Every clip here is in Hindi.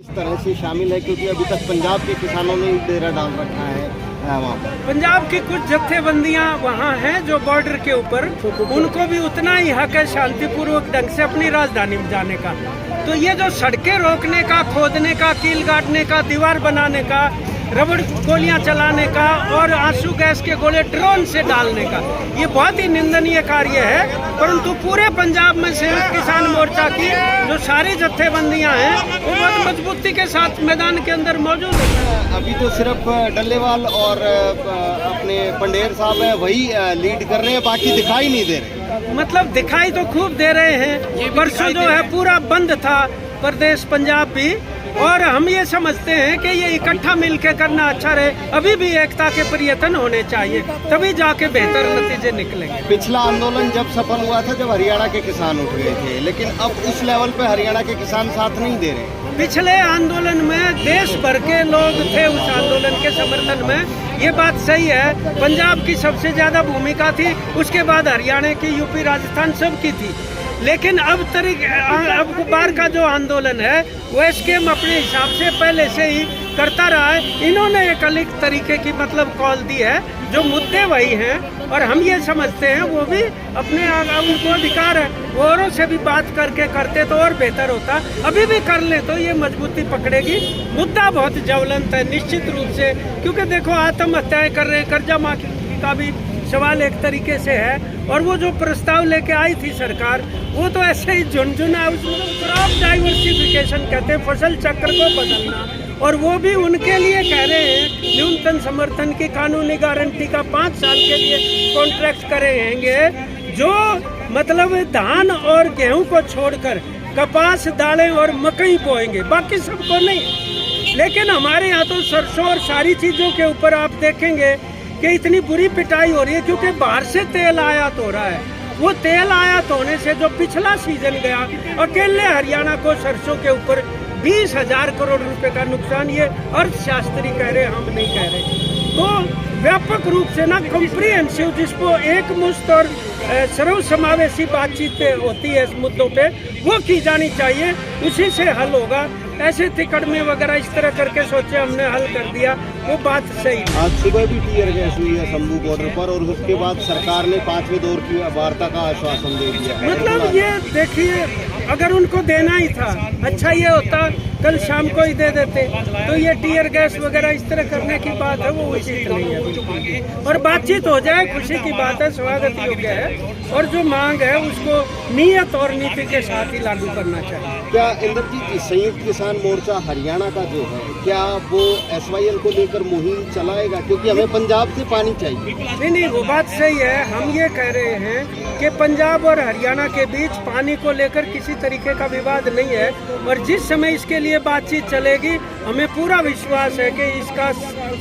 इस तरह से शामिल है क्योंकि अभी तक पंजाब के किसानों ने डेरा डाल रखा है वहाँ पर। पंजाब की कुछ जत्थेबंदियां वहाँ हैं जो बॉर्डर के ऊपर, उनको भी उतना ही हक है शांतिपूर्वक ढंग से अपनी राजधानी में जाने का। तो ये जो सड़कें रोकने का, खोदने का, कील गाड़ने का, दीवार बनाने का, रबड़ गोलियां चलाने का और आंसू गैस के गोले ड्रोन से डालने का, ये बहुत ही निंदनीय कार्य है। परंतु पूरे पंजाब में संयुक्त किसान मोर्चा की जो सारी जत्थेबंदियां हैं वो बहुत मजबूती के साथ मैदान के अंदर मौजूद है। अभी तो सिर्फ डल्लेवाल और अपने पंडेर साहब है वही लीड कर रहे हैं, बाकी दिखाई नहीं दे रहे। मतलब दिखाई तो खूब दे रहे हैं। परसों जो है पूरा बंद था प्रदेश पंजाब भी, और हम ये समझते हैं कि ये इकट्ठा मिलकर करना अच्छा रहे। अभी भी एकता के प्रयत्न होने चाहिए, तभी जाके बेहतर नतीजे निकलेंगे। पिछला आंदोलन जब सफल हुआ था जब हरियाणा के किसान उठ गए थे, लेकिन अब उस लेवल पे हरियाणा के किसान साथ नहीं दे रहे। पिछले आंदोलन में देश भर के लोग थे उस आंदोलन के समर्थन में, ये बात सही है। पंजाब की सबसे ज्यादा भूमिका थी, उसके बाद हरियाणा की, यूपी, राजस्थान सब की थी। लेकिन अब बार का जो आंदोलन है वो स्कीम अपने हिसाब से पहले से ही करता रहा है। इन्होंने एक अलग तरीके की मतलब कॉल दी है, जो मुद्दे वही हैं, और हम ये समझते हैं वो भी अपने उनको अधिकार है, वो औरों से भी बात करके करते तो और बेहतर होता। अभी भी कर ले तो ये मजबूती पकड़ेगी। मुद्दा बहुत ज्वलंत है निश्चित रूप से, क्योंकि देखो आत्महत्याएं कर रहे हैं, कर्जा माफी का भी सवाल एक तरीके से है। और वो जो प्रस्ताव लेके आई थी सरकार, वो तो ऐसे ही झुनझुना, उसमें क्रॉप डाइवर्सिफिकेशन कहते हैं, फसल चक्र को बदलना, और वो भी उनके लिए कह रहे हैं न्यूनतम समर्थन की कानूनी गारंटी का 5 साल के लिए कॉन्ट्रैक्ट करेंगे, जो मतलब धान और गेहूं को छोड़कर कपास, दालें और मकई बोएंगे, बाकी सबको नहीं। लेकिन हमारे यहाँ तो सरसों और सारी चीजों के ऊपर आप देखेंगे कि इतनी बुरी पिटाई हो रही है, क्योंकि बाहर से तेल आयात हो रहा है। वो तेल आयात होने से जो पिछला सीजन गया, अकेले हरियाणा को सरसों के ऊपर 20,000 करोड़ रुपए का नुकसान, ये अर्थशास्त्री कह रहे, हम नहीं कह रहे। तो व्यापक रूप से ना कॉम्प्रिहेंसिव, जिसको एक मुश्त और सर्व समावेशी बातचीत होती है इस मुद्दों पे, वो की जानी चाहिए, उसी से हल होगा। ऐसे तिकड़मे वगैरह इस तरह करके सोचे हमने हल कर दिया, वो बात सही। आज सुबह भी टीयर गैस हुई है शंभू बॉर्डर पर, और उसके बाद सरकार ने 5वें दौर की वार्ता का आश्वासन दे दिया। मतलब ये देखिए, अगर उनको देना ही था, अच्छा ये होता कल शाम को ही दे देते। तो ये टीयर गैस वगैरह इस तरह करने की बात है, वो उचित नहीं है। और बातचीत हो जाए, खुशी की बात है, स्वागत योग्य है, और जो मांग है उसको नियत और नीति के साथ ही लागू करना चाहिए। क्या इंद्रजीत, संयुक्त किसान मोर्चा हरियाणा का जो है, क्या वो SYL को लेकर मुहिम चलाएगा? क्योंकि हमें पंजाब से पानी चाहिए। नहीं, वो बात सही है। हम ये कह रहे हैं कि पंजाब और हरियाणा के बीच पानी को लेकर किसी तरीके का विवाद नहीं है, और जिस समय इसके लिए बातचीत चलेगी, हमें पूरा विश्वास है कि इसका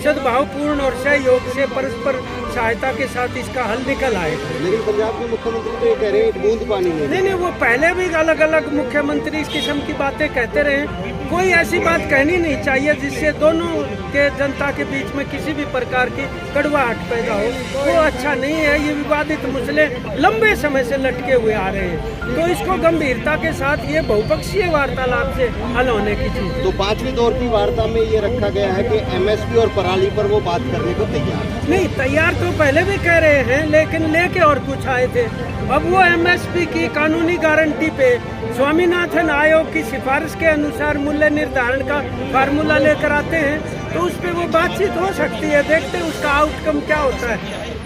सद्भावपूर्ण और सहयोग से परस्पर सहायता के साथ इसका हल निकल आएगा। लेकिन पंजाब के मुख्यमंत्री तो ये कह रहे हैं एक बूंद पानी नहीं, वो पहले भी अलग अलग मुख्यमंत्री इस किस्म की बातें कहते रहे। कोई ऐसी बात कहनी नहीं चाहिए जिससे दोनों के जनता के बीच में किसी भी प्रकार की कड़वाहट पैदा हो, वो अच्छा नहीं है। ये विवादित मसले लंबे समय से लटके हुए आ रहे हैं, तो इसको गंभीरता के साथ ये बहुपक्षीय वार्तालाप से हल होने की चीज। तो 5वें दौर की वार्ता में ये रखा गया है कि MSP और पराली पर वो बात करने को तैयार है। नहीं, तैयार तो पहले भी कह रहे हैं, लेकिन लेके और कुछ आए थे। अब वो MSP की कानूनी गारंटी पे स्वामीनाथन आयोग की सिफारिश के अनुसार मूल्य निर्धारण का फार्मूला लेकर आते हैं, तो उस पर वो बातचीत हो सकती है। देखते हैं उसका आउटकम क्या होता है।